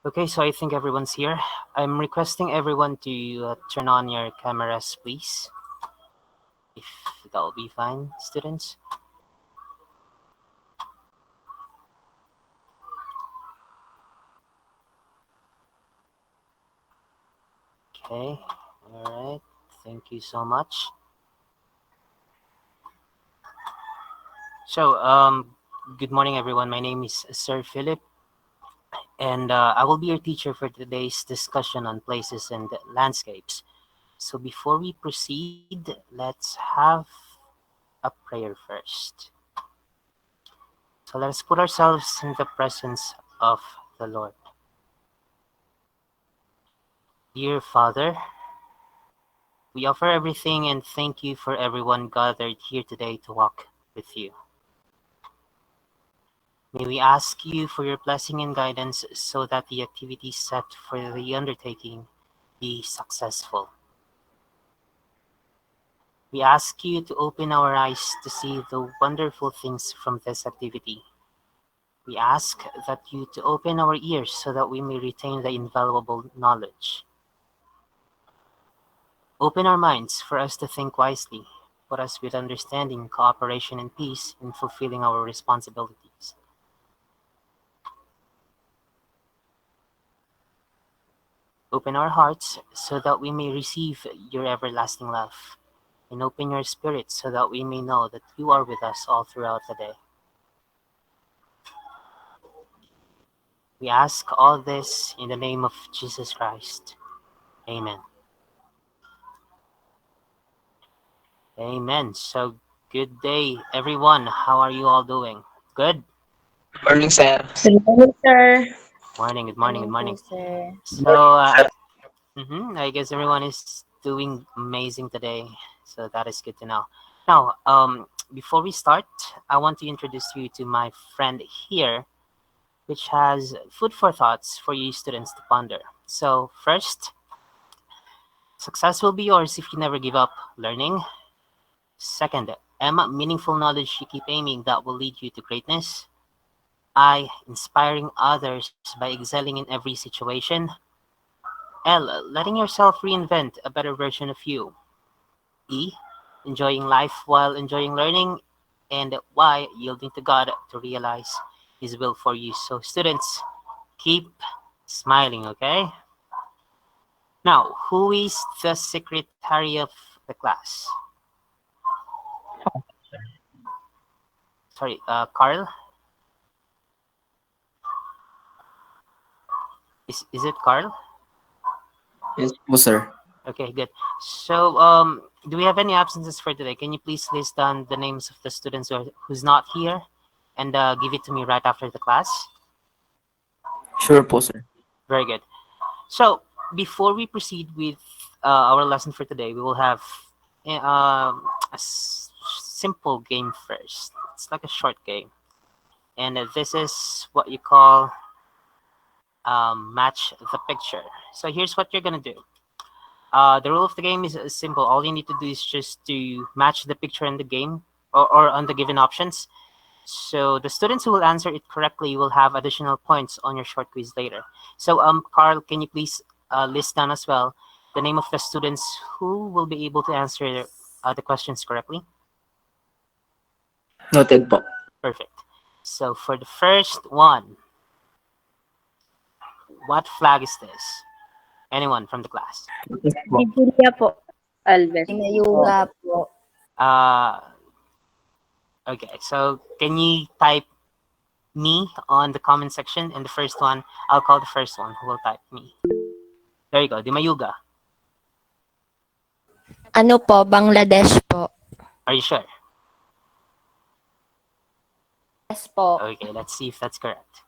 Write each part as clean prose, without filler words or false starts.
Okay, so I think everyone's here. I'm requesting everyone to turn on your cameras, please, if that'll be fine, students. Okay, all right. Thank you so much. So, good morning, everyone. My name is Sir Philip, and I will be your teacher for today's discussion on places and landscapes. So, before we proceed, let's have a prayer first. So, let us put ourselves in the presence of the Lord. Dear Father, we offer everything and thank you for everyone gathered here today to walk with you. May we ask you for your blessing and guidance so that the activities set for the undertaking be successful. We ask you to open our eyes to see the wonderful things from this activity. We ask that you to open our ears so that we may retain the invaluable knowledge. Open our minds for us to think wisely, put us with understanding, cooperation, and peace in fulfilling our responsibilities. Open our hearts so that we may receive your everlasting love, and open your spirit so that we may know that you are with us all throughout the day. We ask all this in the name of Jesus Christ. Amen. Amen. So, good day, everyone. How are you all doing? Good? Morning, sir. Good morning, sir. Morning, good morning, good Morning po, morning. sir. So, I guess everyone is doing amazing today. So, that is good to know. Now, before we start, I want to introduce you to my friend here, which has food for thoughts for you students to ponder. So, first, success will be yours if you never give up learning. Second, M, meaningful knowledge you keep aiming that will lead you to greatness. I, inspiring others by excelling in every situation. L, letting yourself reinvent a better version of you. E, enjoying life while enjoying learning. And Y, yielding to God to realize His will for you. So, students, keep smiling, okay? Now, who is the secretary of the class? Sorry, Carl? Is it Carl? Yes po, sir. Okay, good. So, do we have any absences for today? Can you please list down the names of the students who's not here and give it to me right after the class? Sure po, sir. Very good. So, before we proceed with our lesson for today, we will have simple game first. It's like a short game. And this is what you call match the picture. So, here's what you're going to do. The rule of the game is simple. All you need to do is just to match the picture in the game or on the given options. So the students who will answer it correctly will have additional points on your short quiz later. So Carl, can you please list down as well the name of the students who will be able to answer the questions correctly? Noted po. Perfect. So for the first one, what flag is this? Anyone from the class? Yes po. Biblia po. Alves po. Pinayuga po. Uh, okay, so can you type me on the comment section? And the first one, I'll call the first one who will type me. There you go, Dimayuga. Ano po, Bangladesh po. Are you sure? Yes po. Okay, let's see if that's correct.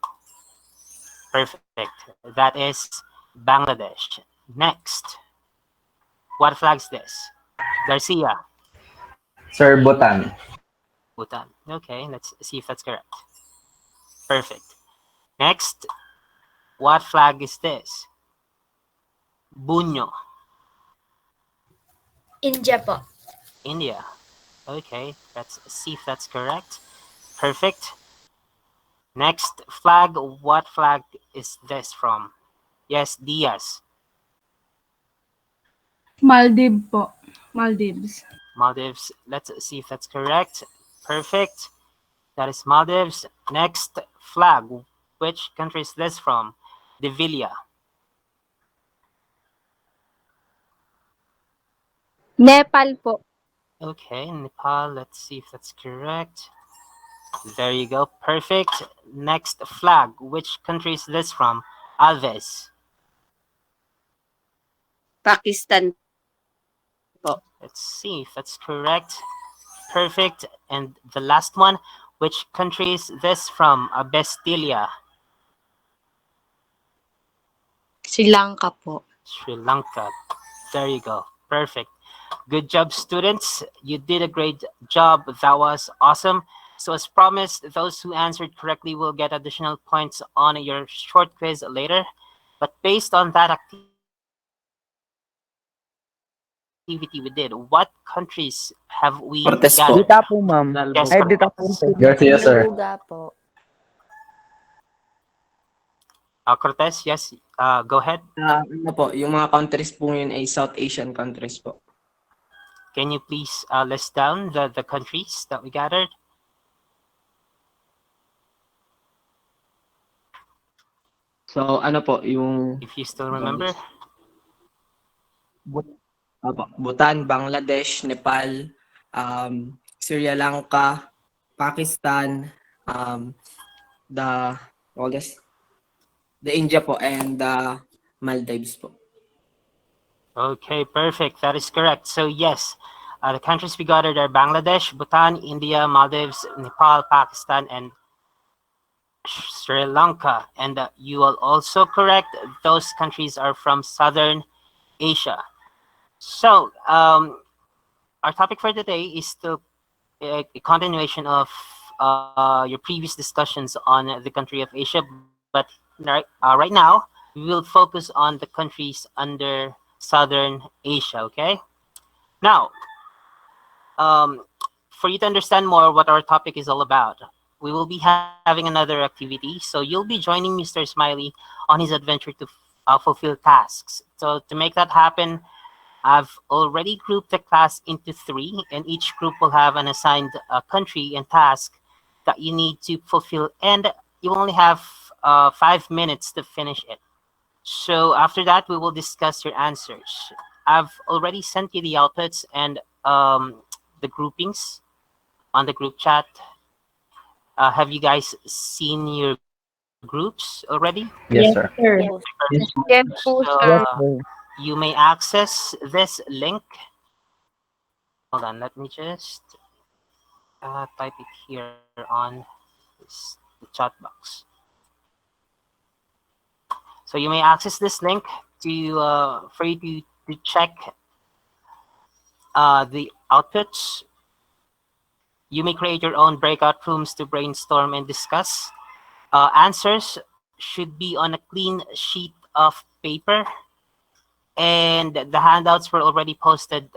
Perfect. That is Bangladesh. Next. What flag is this? Garcia. Sir Bhutan. Bhutan. Okay, let's see if that's correct. Perfect. Next. What flag is this? Bunyo. India po. India. Okay, let's see if that's correct. Perfect. Next flag. What flag is this from? Yes, Diaz. Maldives po. Maldives. Maldives. Let's see if that's correct. Perfect. That is Maldives. Next flag. Which country is this from? Devilla. Nepal po. Okay, Nepal. Let's see if that's correct. There you go. Perfect. Next flag. Which country is this from? Alves. Pakistan po. Let's see if that's correct. Perfect. And the last one. Which country is this from? Bestilia. Sri Lanka po. Sri Lanka. There you go. Perfect. Good job, students. You did a great job. That was awesome. So, as promised, those who answered correctly will get additional points on your short quiz later. But based on that activity we did, what countries have we gathered? Cortez po. Yes, Dita po, ma'am. Cortez. Ay, dita po. Garcia, sir. Niluga po. Cortez, yes. Go ahead. Ano po, yung mga countries po yun ay South Asian countries po. Can you please list down the countries that we gathered? So, ano po, yung If you still remember. Bhutan, Bangladesh, Nepal, Sri Lanka, Pakistan, the all this, the India po, and the Maldives po. Okay, perfect. That is correct. So yes, the countries we gathered are Bangladesh, Bhutan, India, Maldives, Nepal, Pakistan, and Sri Lanka. And you are also correct. Those countries are from Southern Asia. So our topic for today is still a continuation of your previous discussions on the country of Asia, but right now we will focus on the countries under Southern Asia. Okay. Now, for you to understand more what our topic is all about, we will be having another activity. So you'll be joining Mr. Smiley on his adventure to fulfill tasks. So to make that happen, I've already grouped the class into three, and each group will have an assigned country and task that you need to fulfill, and you only have 5 minutes to finish it. So after that, we will discuss your answers. I've already sent you the outputs and the groupings on the group chat. Have you guys seen your groups already? Yes, Yes, sir. sir. Yes. Yes So po, Yes, sir. sir. you may access this link. Hold on, let me just type it here on the chat box. So you may access this link to for you to check the outputs. You may create your own breakout rooms to brainstorm and discuss. Answers should be on a clean sheet of paper, and the handouts were already posted.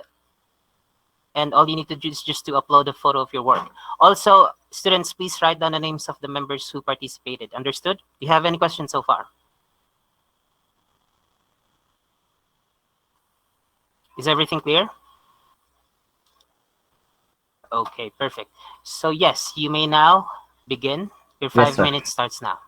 And all you need to do is just to upload a photo of your work. Also, students, please write down the names of the members who participated. Understood? Do you have any questions so far? Is everything clear? Okay, perfect. So yes, you may now begin. Your Yes, five sir. minutes starts now.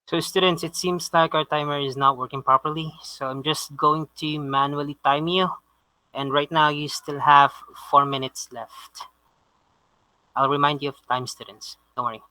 So students, it seems like our timer is not working properly. So I'm just going to manually time you. And right now you still have 4 minutes left. I'll remind you of time, students. Don't worry.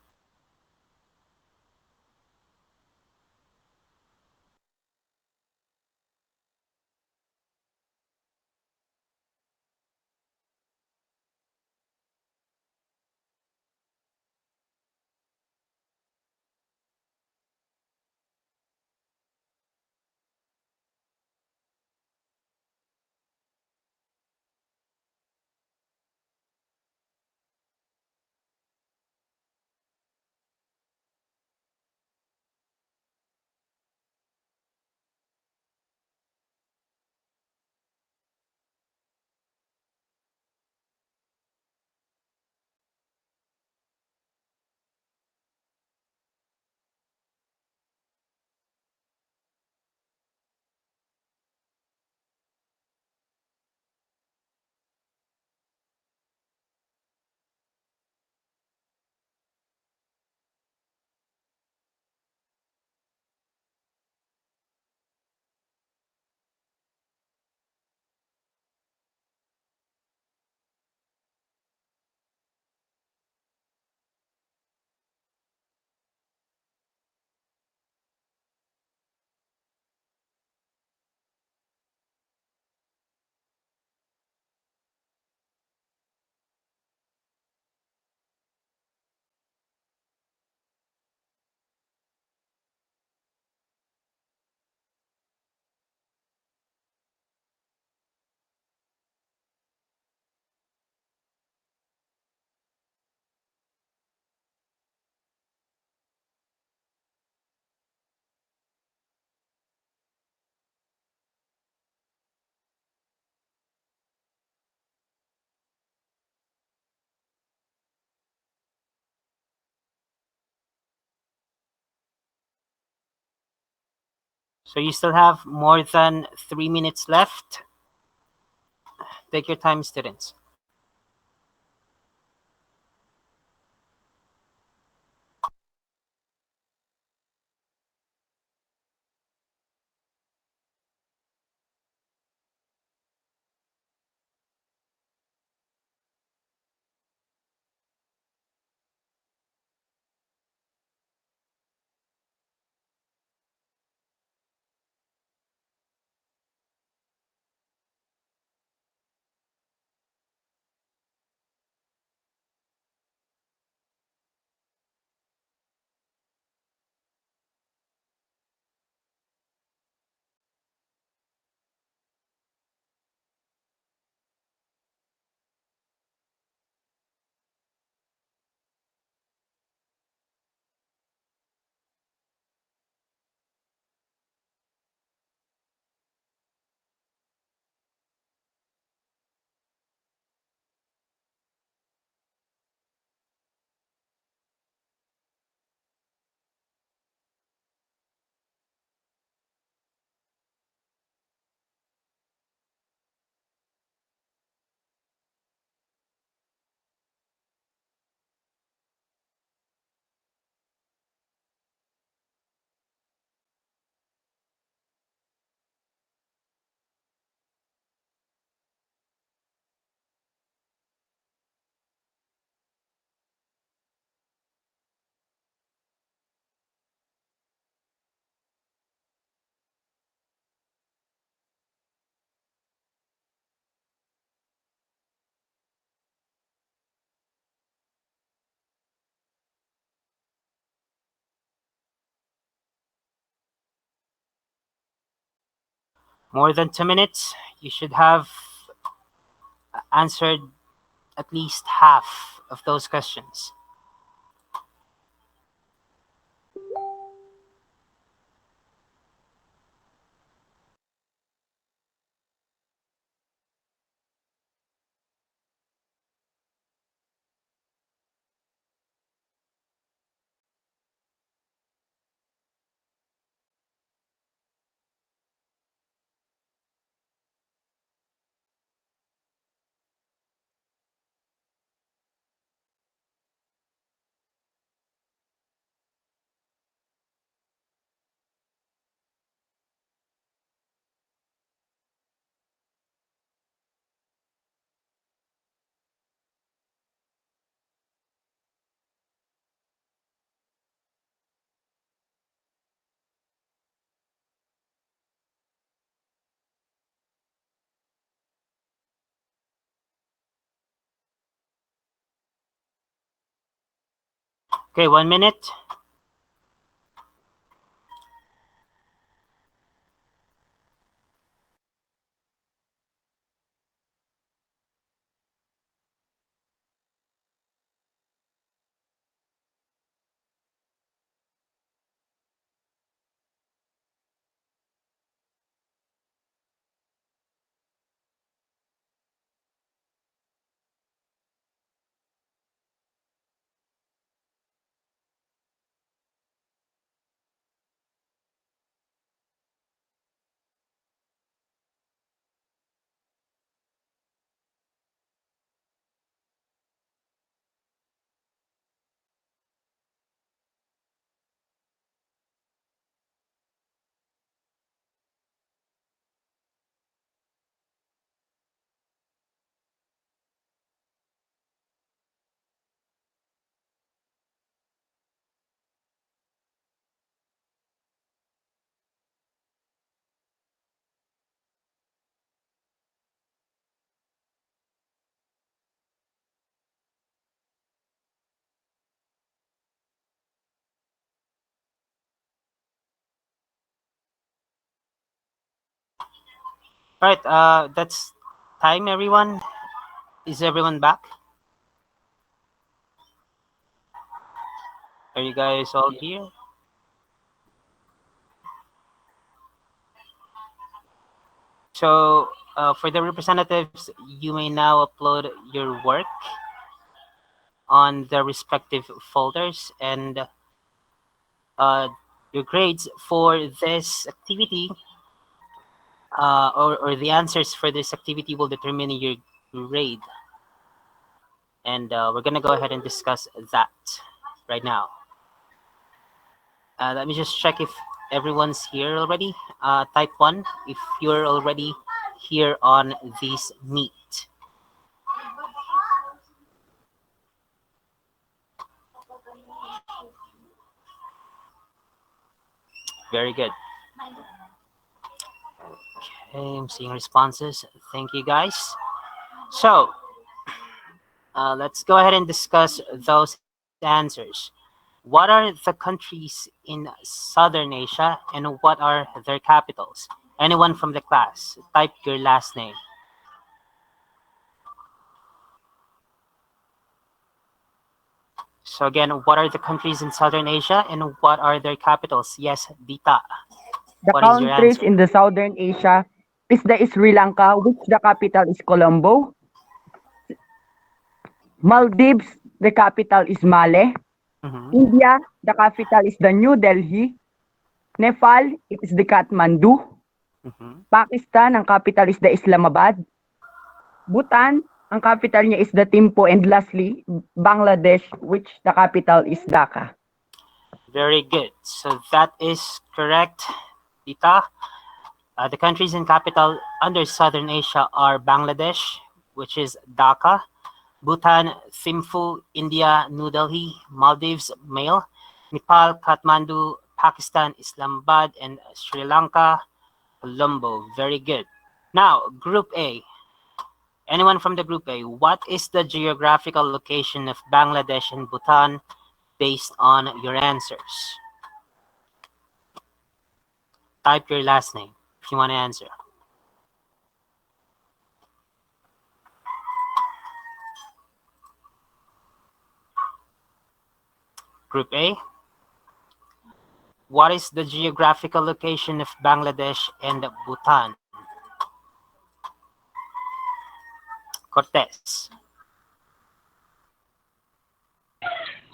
So you still have more than 3 minutes left. Take your time, students. More than 2 minutes. You should have answered at least half of those questions. Okay, 1 minute. All right, that's time, everyone. Is everyone back? Are you guys all here? So, for the representatives, you may now upload your work on the respective folders, and uh, your grades for this activity, or the answers for this activity will determine your grade. And we're going to go ahead and discuss that right now. Let me just check if everyone's here already. Type 1 if you're already here on this meet. Very good. Okay, I'm seeing responses. Thank you, guys. So, let's go ahead and discuss those answers. What are the countries in Southern Asia and what are their capitals? Anyone from the class, type your last name. So again, what are the countries in Southern Asia and what are their capitals? Yes, Dita. The What is your countries answer? in the Southern Asia is the Sri Lanka, which the capital is Colombo. Maldives, the capital is Male. Mm-hmm. India, the capital is the New Delhi. Nepal, it is the Kathmandu. Mm-hmm. Pakistan, ang capital is the Islamabad. Bhutan, ang capital niya is the Thimphu. And lastly, Bangladesh, which the capital is Dhaka. Very good. So that is correct, Dita. The countries and capital under Southern Asia are Bangladesh, which is Dhaka, Bhutan, Thimphu, India, New Delhi, Maldives, Male, Nepal, Kathmandu, Pakistan, Islamabad, and Sri Lanka, Colombo. Very good. Now, Group A. Anyone from the Group A, what is the geographical location of Bangladesh and Bhutan based on your answers? Type your last name if you want to answer. Group A, what is the geographical location of Bangladesh and Bhutan? Cortez.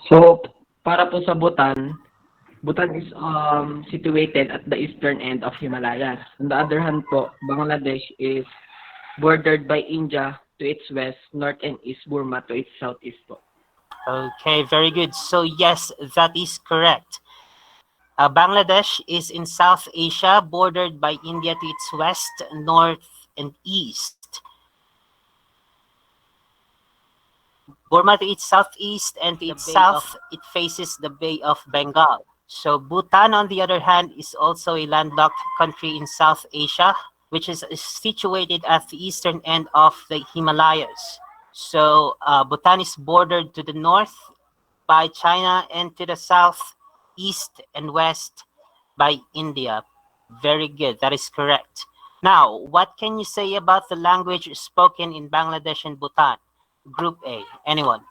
So, para po sa Bhutan, Bhutan is situated at the eastern end of Himalayas. On the other hand po, Bangladesh is bordered by India to its west, north and east, Burma to its southeast po. Okay, very good. So yes, that is correct. Bangladesh is in South Asia, bordered by India to its west, north, and east. Burma to its southeast, and to its south, it faces the Bay of Bengal. So Bhutan, on the other hand, is also a landlocked country in South Asia, which is situated at the eastern end of the Himalayas. So Bhutan is bordered to the north by China, and to the south, east, and west by India. Very good. That is correct. Now, what can you say about the language spoken in Bangladesh and Bhutan? Group A. Anyone?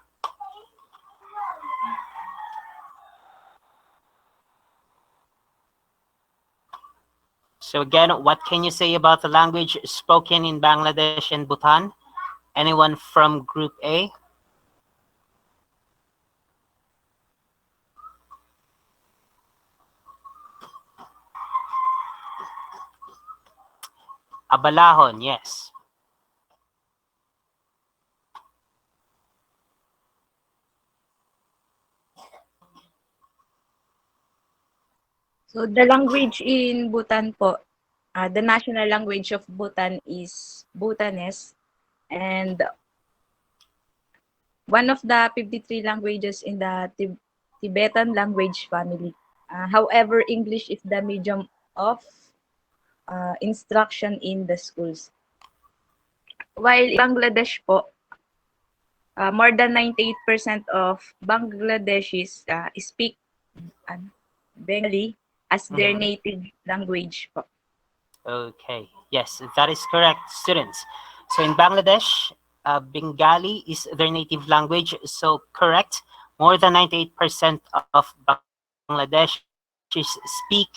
So again, what can you say about the language spoken in Bangladesh and Bhutan? Anyone from Group A? Abalahon, yes. So the language in Bhutan po, the national language of Bhutan is Bhutanese, and one of the 53 languages in the Tibetan language family. However, English is the medium of instruction in the schools. While Bangladesh po, more than 98% of Bangladeshis speak Bengali as their native language po. Okay, yes, that is correct, students. So in Bangladesh, Bengali is their native language, so correct. More than 98% of Bangladeshis speak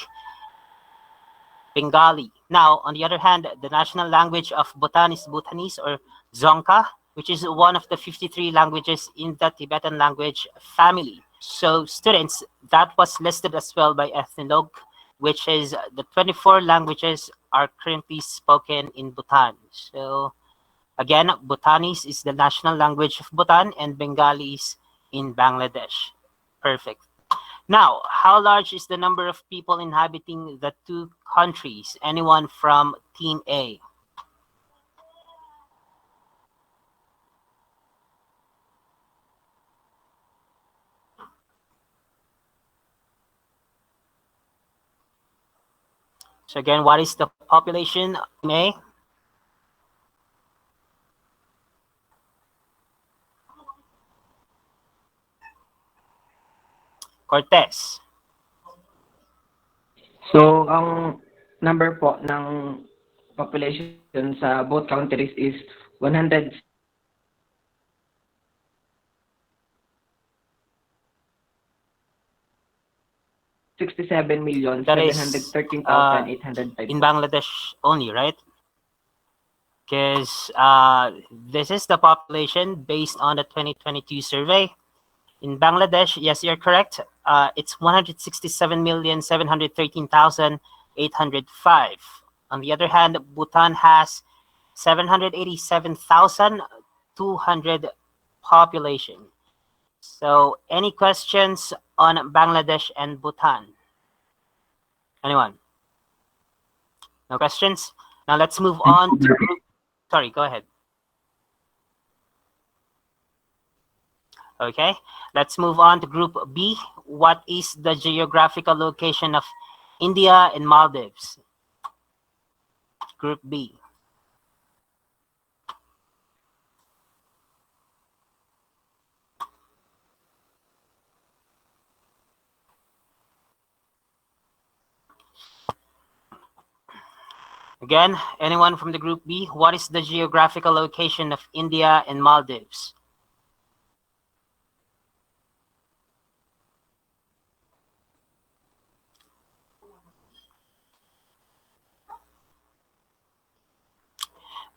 Bengali. Now, on the other hand, the national language of Bhutan is Bhutanese or Dzongkha, which is one of the 53 languages in the Tibetan language family. So, students, that was listed as well by Ethnologue, which is the 24 languages are currently spoken in Bhutan. So, again, Bhutanese is the national language of Bhutan and Bengali is in Bangladesh. Perfect. Now, how large is the number of people inhabiting the two countries? Anyone from Team A? So again, what is the population of Team A? Cortez. So, ang number po ng population sa both countries is 167,713,805. That is in Bangladesh only, right? Because this is the population based on the 2022 survey. In Bangladesh, yes, you're correct. It's 167,713,805. On the other hand, Bhutan has 787,200 population. So, any questions on Bangladesh and Bhutan? Anyone? No questions? Now let's move on to group. Sorry, go ahead. Okay, let's move on to Group B. What is the geographical location of India and Maldives? Group B. Again, anyone from the Group B? What is the geographical location of India and Maldives?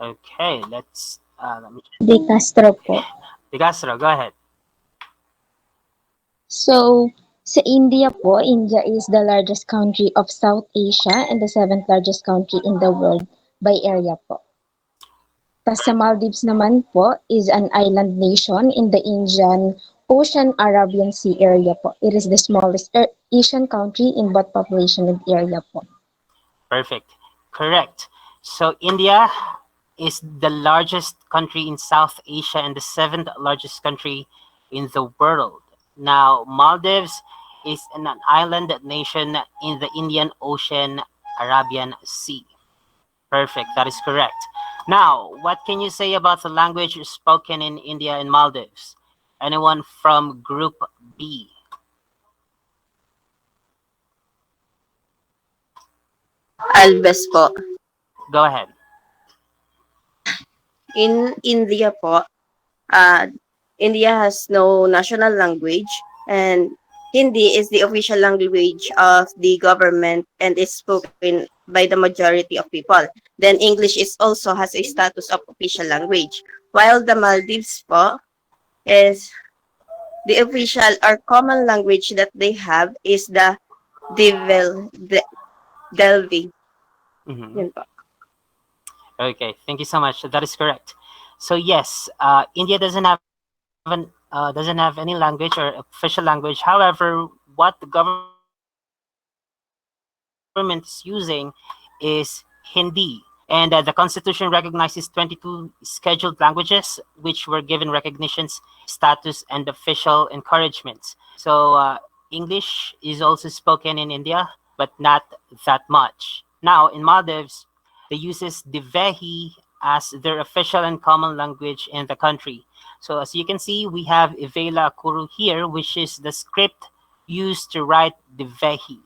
Okay, let me. De Castro po. De Castro, go ahead. So, sa India po, India is the largest country of South Asia and the seventh largest country in the world by area po. Tas sa Maldives naman po is an island nation in the Indian Ocean Arabian Sea area po. It is the smallest Asian country in both population and area po. Perfect. Correct. So India is the largest country in South Asia and the seventh largest country in the world. Now, Maldives is an island nation in the Indian Ocean Arabian Sea. Perfect. That is correct. Now, what can you say about the language spoken in India and Maldives? Anyone from Group B? Albes po. Go ahead. In India po, uh, India has no national language, and Hindi is the official language of the government and is spoken by the majority of people. Then English is also has a status of official language. While the Maldives po is the official or common language that they have is the Delvi. Hmm. Yun po. Okay, thank you so much. That is correct. So yes, India doesn't have any language or official language. However, what the government is using is Hindi, and the Constitution recognizes 22 scheduled languages, which were given recognitions, status, and official encouragement. So English is also spoken in India, but not that much. Now in Maldives, they uses Divehi as their official and common language in the country. So as you can see, we have Ivela Kuru here, which is the script used to write Divehi.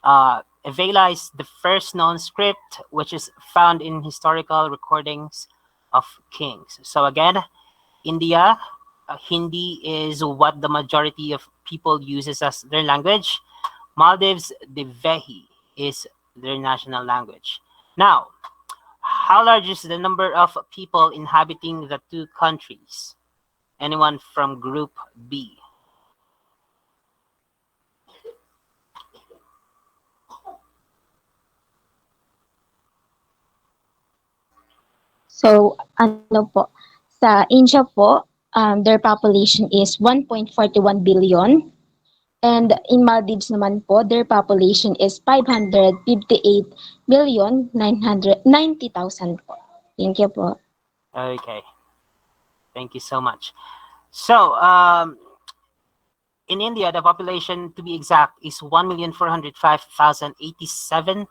Avela is the first known script which is found in historical recordings of kings. So again, India, Hindi is what the majority of people uses as their language. Maldives, Divehi is their national language. Now, how large is the number of people inhabiting the two countries? Anyone from Group B? So, ano po, sa India po, their population is 1.41 billion. And in Maldives naman po, their population is 558,990,000 po. Thank you po. Okay, thank you so much. So, in India, the population, to be exact, is 1,405,087.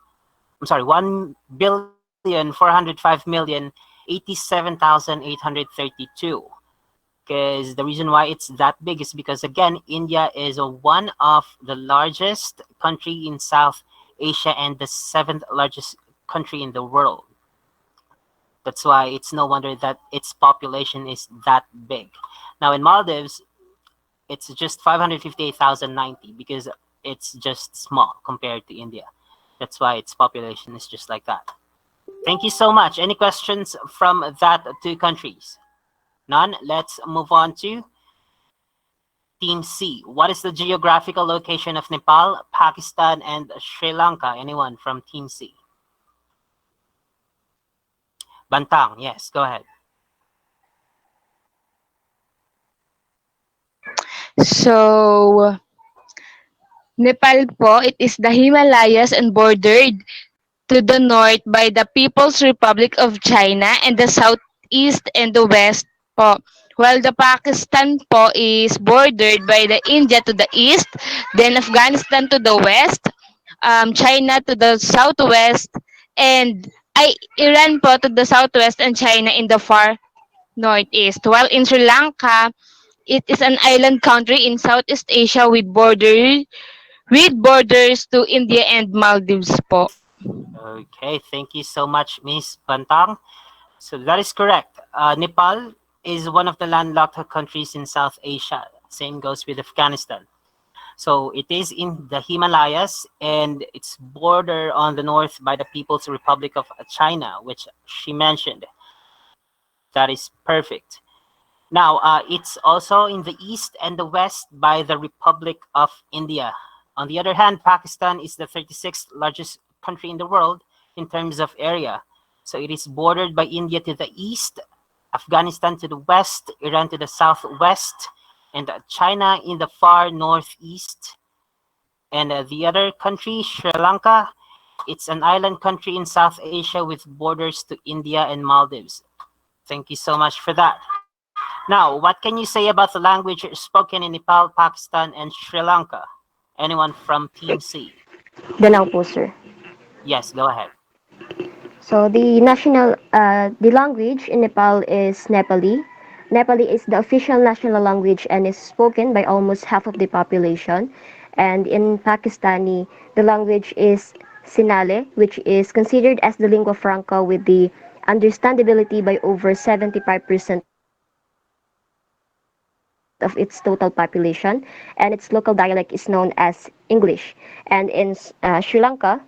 I'm sorry, 1,405,087,832. Because the reason why it's that big is because, again, India is one of the largest country in South Asia and the seventh largest country in the world. That's why it's no wonder that its population is that big. Now in Maldives, it's just 558,090 because it's just small compared to India. That's why its population is just like that. Thank you so much. Any questions from that two countries? None? Let's move on to Team C. What is the geographical location of Nepal, Pakistan, and Sri Lanka? Anyone from Team C? Bantang, yes, go ahead. So, Nepal po, it is the Himalayas and bordered to the north by the People's Republic of China and the southeast and the west po. While the Pakistan po is bordered by the India to the east, then Afghanistan to the west, China to the southwest, and Iran po to the southwest and China in the far northeast. While in Sri Lanka, it is an island country in Southeast Asia with borders to India and Maldives po. Okay, thank you so much, Miss Bantang. So that is correct. Nepal is one of the landlocked countries in South Asia. Same goes with Afghanistan. So it is in the Himalayas and it's border on the north by the People's Republic of China, which she mentioned. That is perfect. Now, it's also in the east and the west by the Republic of India. On the other hand, Pakistan is the 36th largest country in the world in terms of area. So it is bordered by India to the east, Afghanistan to the west, Iran to the southwest, and China in the far northeast. And the other country, Sri Lanka, it's an island country in South Asia with borders to India and Maldives. Thank you so much for that. Now, what can you say about the language spoken in Nepal, Pakistan, and Sri Lanka? Anyone from Team C? Danao po, sir. Yes, go ahead. So the language in Nepal is Nepali. Nepali is the official national language and is spoken by almost half of the population. And in Pakistani, the language is Sinhala, which is considered as the lingua franca with the understandability by over 75% of its total population, and its local dialect is known as English. And in Sri Lanka,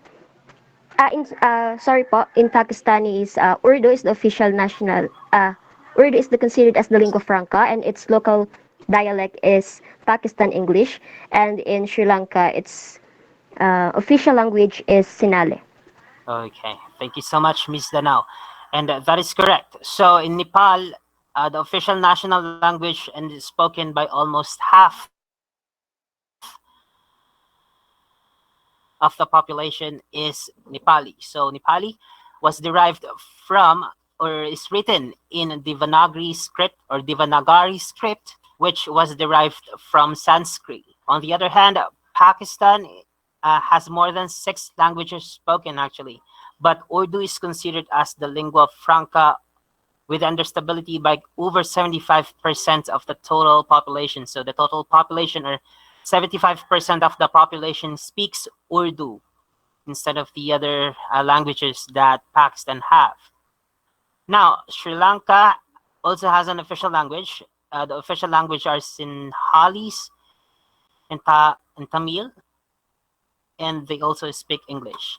sorry po, in Pakistani is Urdu is the official national, Urdu is considered as the lingua franca, and its local dialect is Pakistan English, and in Sri Lanka, its official language is Sinhala. Okay, thank you so much, Miss Danao. And that is correct. So in Nepal, the official national language and is spoken by almost half of the population is Nepali. So Nepali was derived from or is written in Devanagari script or Devanagari script, which was derived from Sanskrit. On the other hand, Pakistan has more than 6 languages spoken actually, but Urdu is considered as the lingua franca with understandability by over 75% of the total population. So the total population or 75% of the population speaks Urdu instead of the other languages that Pakistan have. Now, Sri Lanka also has an official language. The official language are Sinhalese and Tamil, and they also speak English.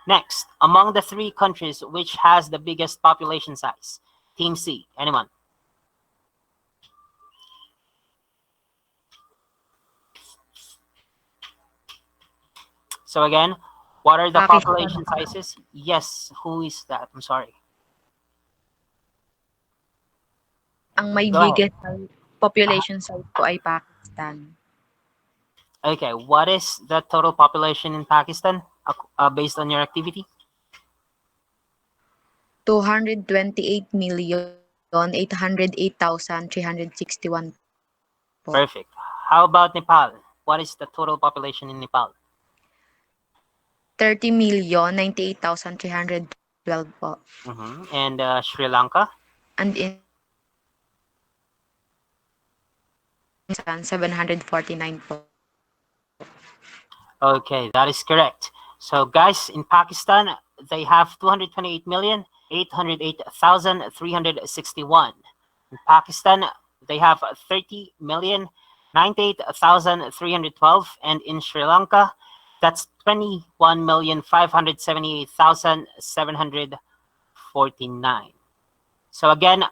Next, among the 3 countries, which has the biggest population size? Team C, anyone? So again, what are the Pakistan population po. sizes? Yes, who is that? I'm sorry. Ang may Go ahead. biggest population size po ay Pakistan. Okay, what is the total population in Pakistan based on your activity? 228,808,361 po. Perfect. How about Nepal? What is the total population in Nepal? 30,098,312 po. And Sri Lanka? And in Pakistan, 749 po. Okay, that is correct. So guys, in Pakistan, they have 228,808,361. In Pakistan, they have 30,098,312, and in Sri Lanka, that's 21,578,749. So again,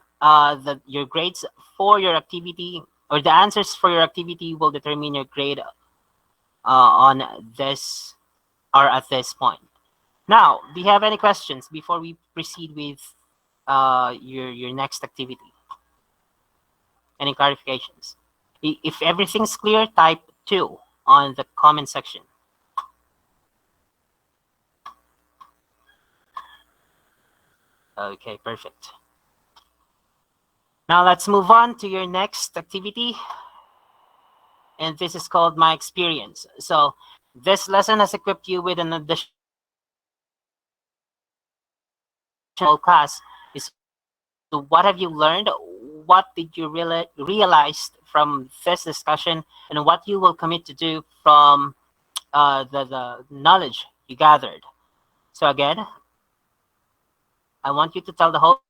your grades for your activity or the answers for your activity will determine your grade on this or at this point. Now, do you have any questions before we proceed with your next activity? Any clarifications? If everything's clear, type 2 on the comment section. Okay, perfect. Now let's move on to your next activity. And this is called My Experience. So this lesson has equipped you with an additional class is what have you learned? What did you realize from this discussion, and what you will commit to do from the knowledge you gathered? So again, I want you to tell the whole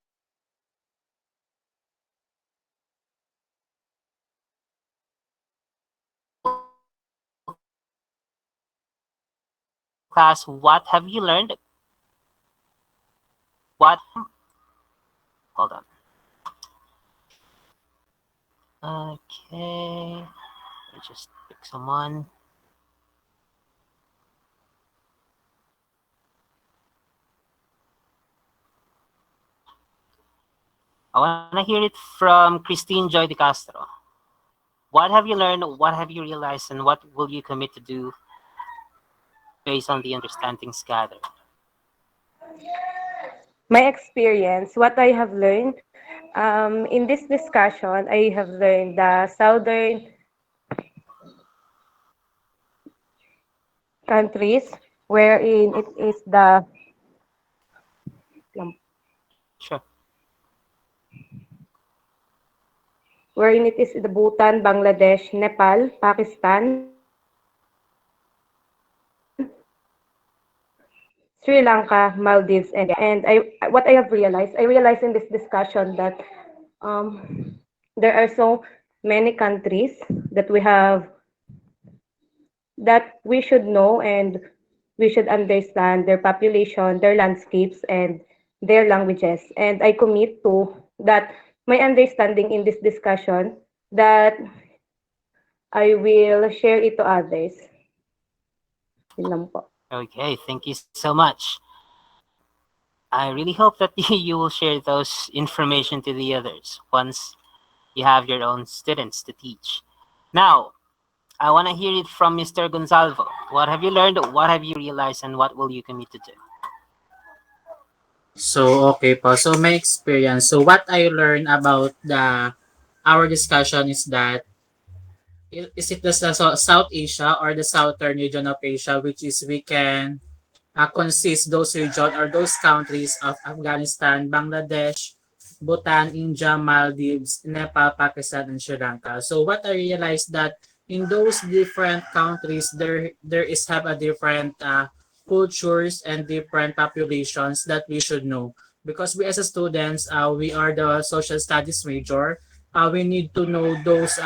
class what have you learned? What? Hold on. Okay, let me just pick someone. I want to hear it from Christine Joy de Castro. What have you learned? What have you realized? And what will you commit to do based on the understandings gathered? My experience, what I have learned in this discussion, I have learned the southern countries wherein it is the Sure. wherein it is the Bhutan, Bangladesh, Nepal, Pakistan, Sri Lanka, Maldives, and India. And I realized in this discussion that there are so many countries that we have that we should know and we should understand their population, their landscapes, and their languages. And I commit to that my understanding in this discussion that I will share it to others. Yun lang po. Okay, thank you so much. I really hope that you will share those information to the others once you have your own students to teach. Now, I want to hear it from Mr. Gonzalvo. What have you learned? What have you realized? And what will you commit to do? So, okay po. So, my experience. So, what I learned about our discussion is that is it the South Asia or the southern region of Asia, which is we can consist those region or those countries of Afghanistan, Bangladesh, Bhutan, India, Maldives, Nepal, Pakistan, and Sri Lanka. So what I realized that in those different countries, there is have a different cultures and different populations that we should know. Because we as a students, we are the social studies major. We need to know those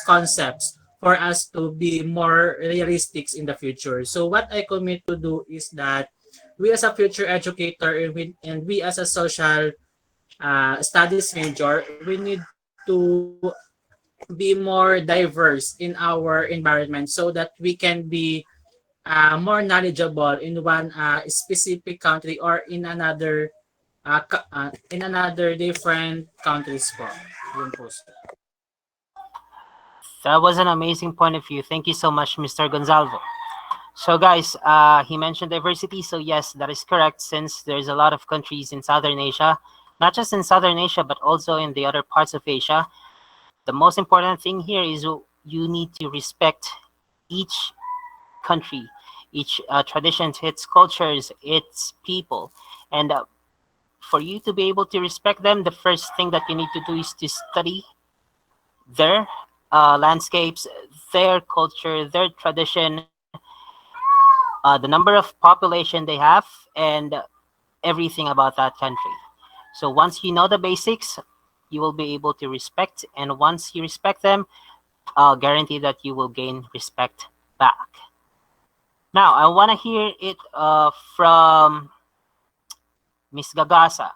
concepts for us to be more realistic in the future. So what I commit to do is that we as a future educator and we as a social studies major, we need to be more diverse in our environment so that we can be more knowledgeable in one specific country or in another different countries po. Yun po. That was an amazing point of view. Thank you so much, Mr. Gonzalvo. So, guys, he mentioned diversity. So, yes, that is correct. Since there's a lot of countries in Southern Asia, not just in Southern Asia, but also in the other parts of Asia, the most important thing here is you need to respect each country, each tradition, its cultures, its people. And for you to be able to respect them, the first thing that you need to do is to study their landscapes, their culture, their tradition, the number of population they have, and everything about that country. So once you know the basics, you will be able to respect, and once you respect them, I'll guarantee that you will gain respect back. Now, I want to hear it from Miss Gagasa.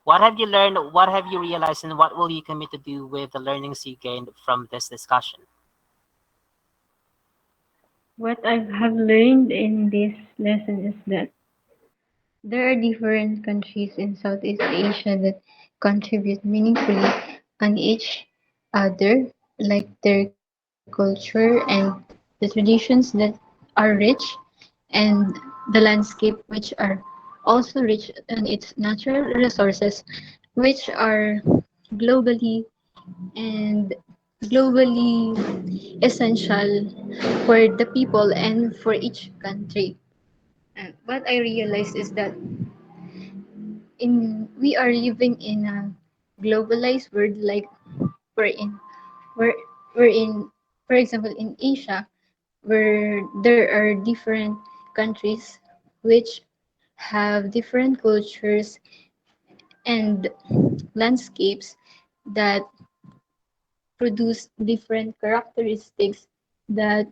What have you learned? What have you realized? And what will you commit to do with the learnings you gained from this discussion? What I have learned in this lesson is that there are different countries in Southeast Asia that contribute meaningfully on each other, like their culture and the traditions that are rich, and the landscape, which are also rich in its natural resources, which are globally and globally essential for the people and for each country. And what I realized is that in we are living in a globalized world, like we're in we're, we're in, for example, in Asia, where there are different countries which have different cultures and landscapes that produce different characteristics that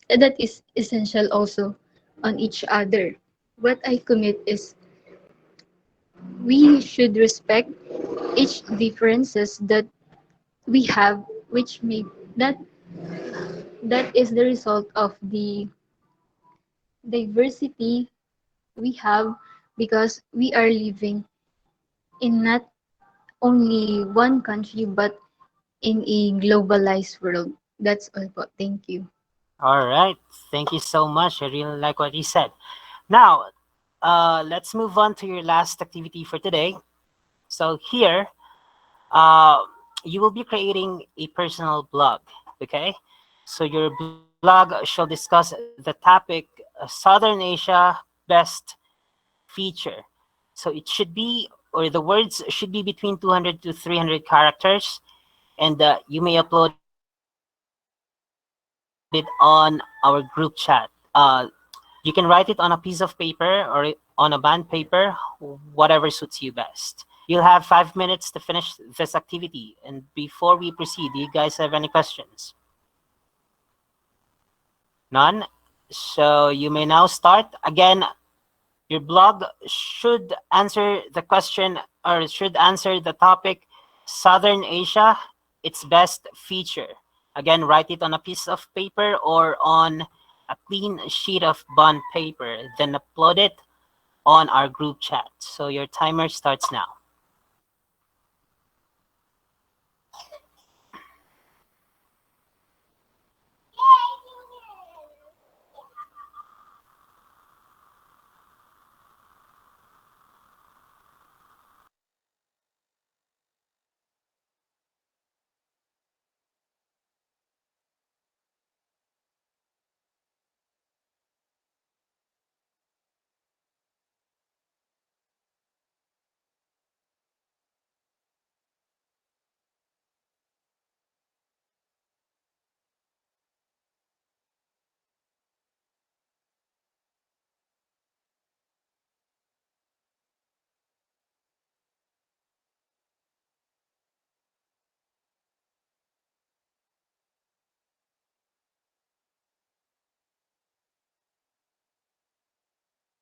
that is essential also on each other. What I commit is we should respect each differences that we have, which make that that is the result of the diversity we have, because we are living in not only one country but in a globalized world. That's all po. Thank you. All right. Thank you so much. I really like what you said. Now, let's move on to your last activity for today. So here, uh, you will be creating a personal blog. Okay. So your blog shall discuss the topic Southern Asia best feature. So it should be, or the words should be between 200 to 300 characters. and you may upload it on our group chat. You can write it on a piece of paper or on a band paper, whatever suits you best. You'll have 5 minutes to finish this activity. And before we proceed, do you guys have any questions? None? So you may now start. Again, your blog should answer the question or should answer the topic Southern Asia, its best feature. Again, write it on a piece of paper or on a clean sheet of bond paper, then upload it on our group chat. So your timer starts now.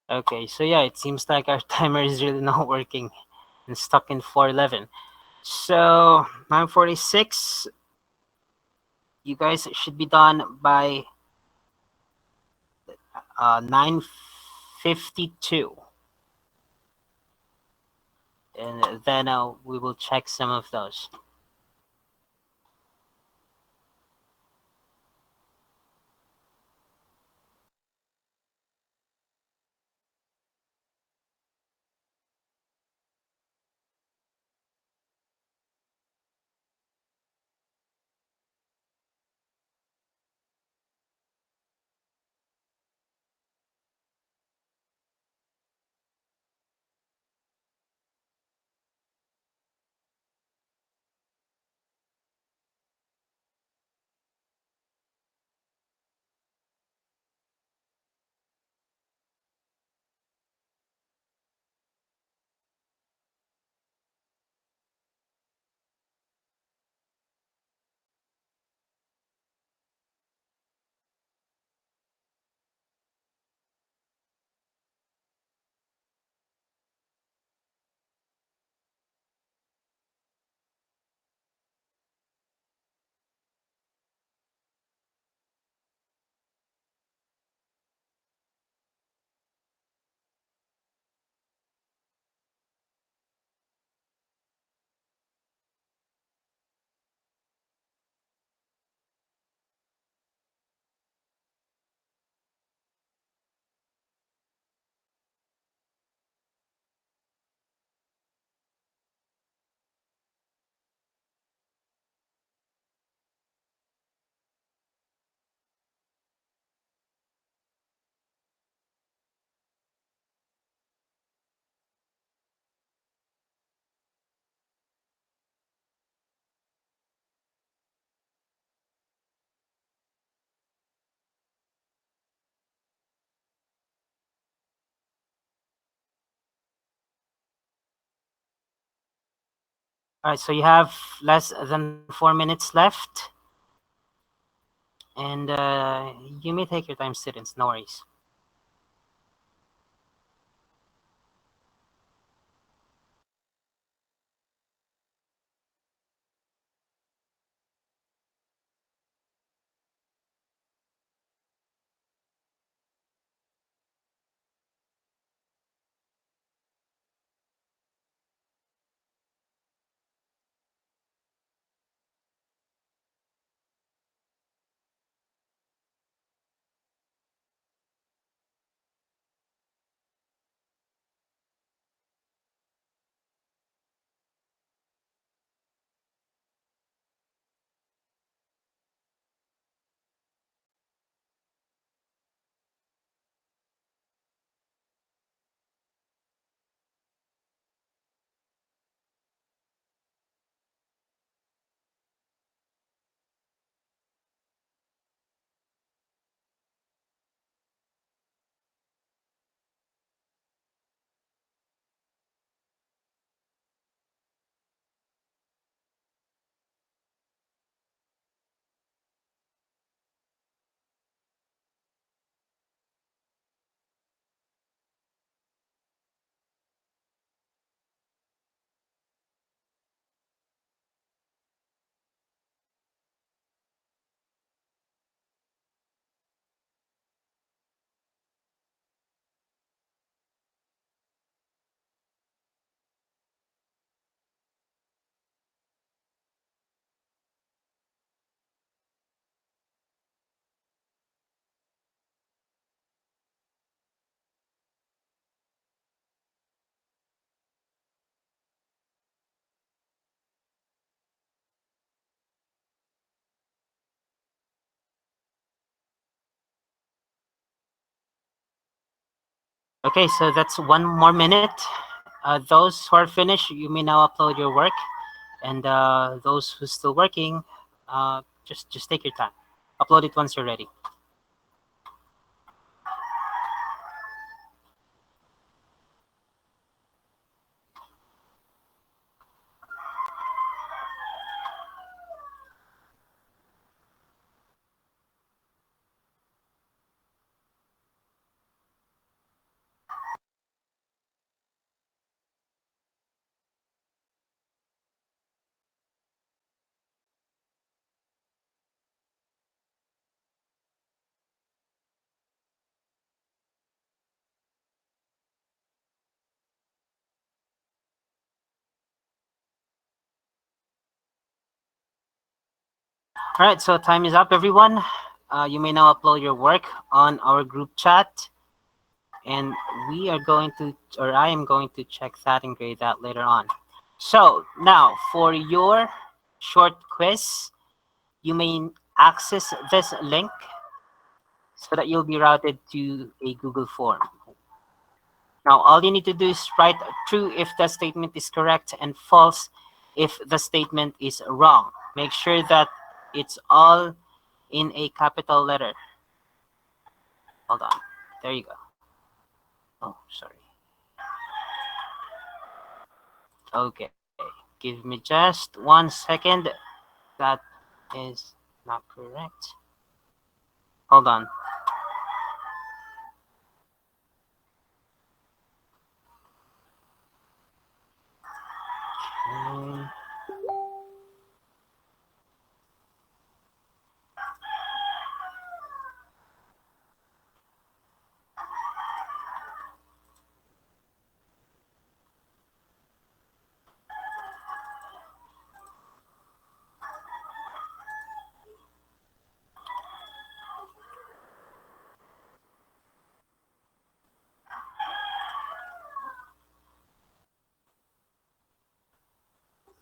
Okay, so yeah, it seems like our timer is really not working and stuck in 411. So 9:46, you guys should be done by 9:52, and then we will check some of those. All right, so you have less than 4 minutes left, and you may take your time, students. No worries. Okay, so that's one more minute. Those who are finished, you may now upload your work, and those who still working, just take your time. Upload it once you're ready. All right, so time is up, everyone. You may now upload your work on our group chat, and we are going to, or I am going to check that and grade that later on. So now for your short quiz, you may access this link so that you'll be routed to a Google form. Now, all you need to do is write true if the statement is correct and false if the statement is wrong. Make sure that it's all in a capital letter. Hold on. There you go. Oh, sorry. Okay. Give me just 1 second. That is not correct. Hold on. Mm,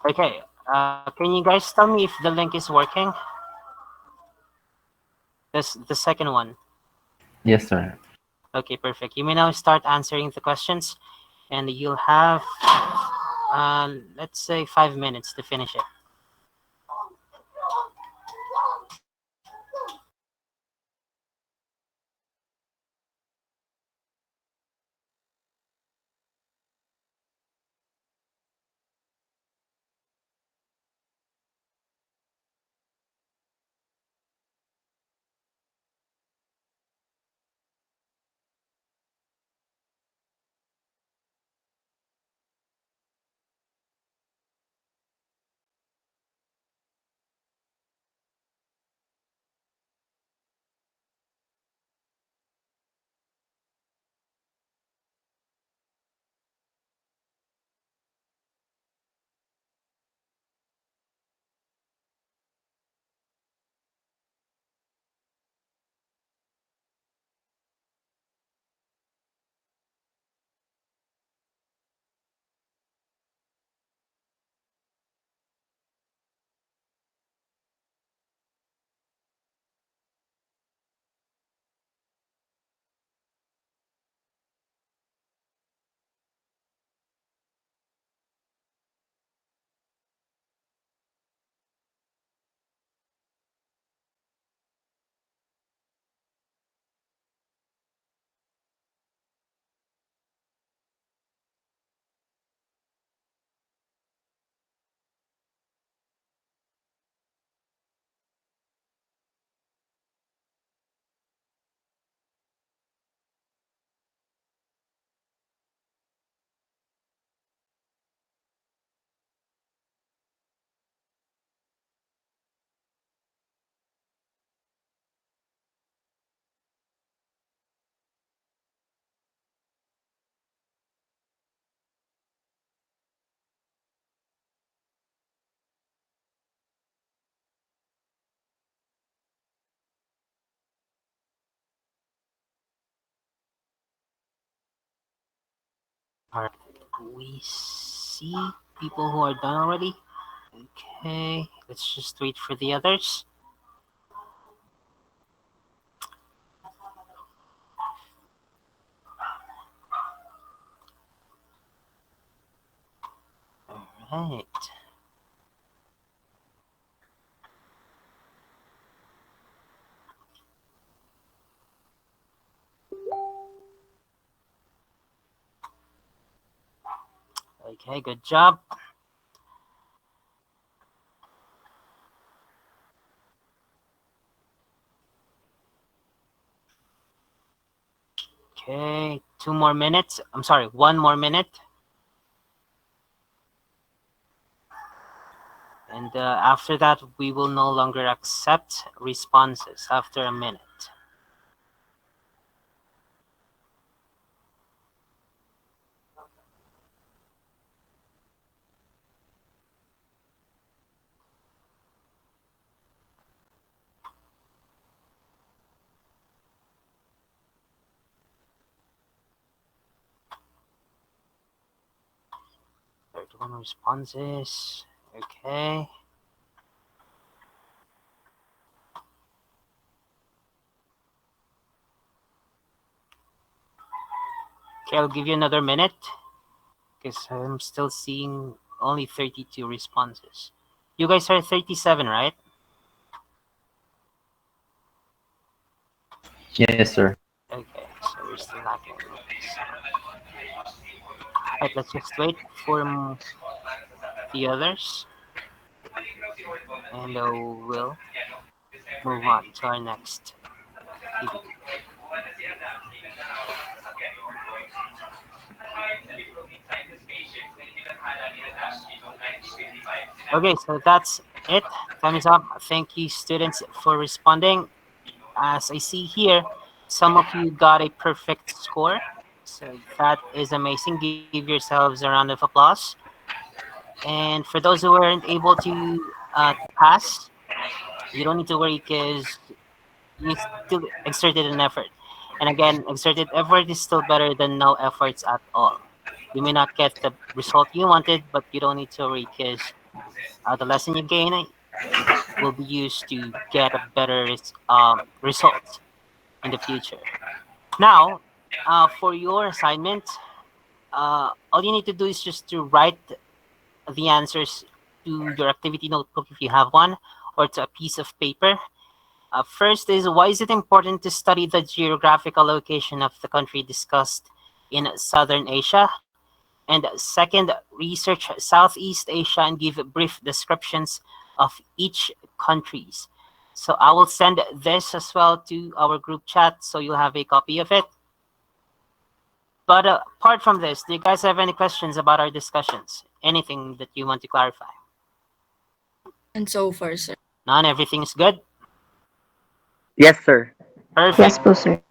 Okay. Can you guys tell me if the link is working? This the second one. Yes, sir. Okay, perfect. You may now start answering the questions, and you'll have, let's say, 5 minutes to finish it. All right. We see people who are done already. Okay, let's just wait for the others. Right. Okay, good job. Okay, 2 more minutes. I'm sorry, 1 more minute. And after that, we will no longer accept responses after a minute. Third one responses. Okay. Okay, I'll give you another minute because I'm still seeing only 32 responses. You guys are 37, right? Yes, sir. Okay, so we're still lacking. Right, let's just wait for the others, and we'll move on to our next activity. Okay, so that's it. Time is up. Thank you, students, for responding. As I see here, some of you got a perfect score. So that is amazing. Give yourselves a round of applause. And for those who weren't able to pass, you don't need to worry because you still exerted an effort. And again, exerted effort is still better than no efforts at all. You may not get the result you wanted, but you don't need to worry because the lesson you gain will be used to get a better result in the future. Now, for your assignment, all you need to do is just to write the answers to your activity notebook if you have one, or to a piece of paper. First is, why is it important to study the geographical location of the country discussed in Southern Asia? And second, research Southeast Asia and give brief descriptions of each countries. So I will send this as well to our group chat so you'll have a copy of it. But apart from this, do you guys have any questions about our discussions? Anything that you want to clarify? And so far, sir. None, everything's good? Yes, sir. Perfect. Yes po, sir.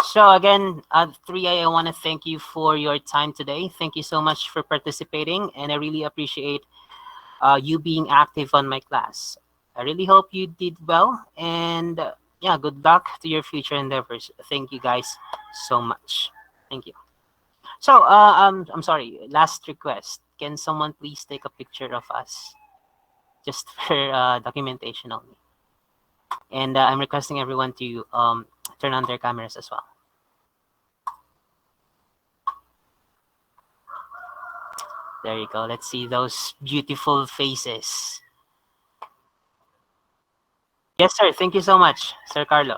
So again, 3A, I want to thank you for your time today. Thank you so much for participating, and I really appreciate you being active on my class. I really hope you did well, and yeah, good luck to your future endeavors. Thank you guys so much. Thank you. So, I'm sorry. Last request. Can someone please take a picture of us, just for documentation only? And I'm requesting everyone to turn on their cameras as well. There you go. Let's see those beautiful faces. Yes, sir. Thank you so much, Sir Carlo.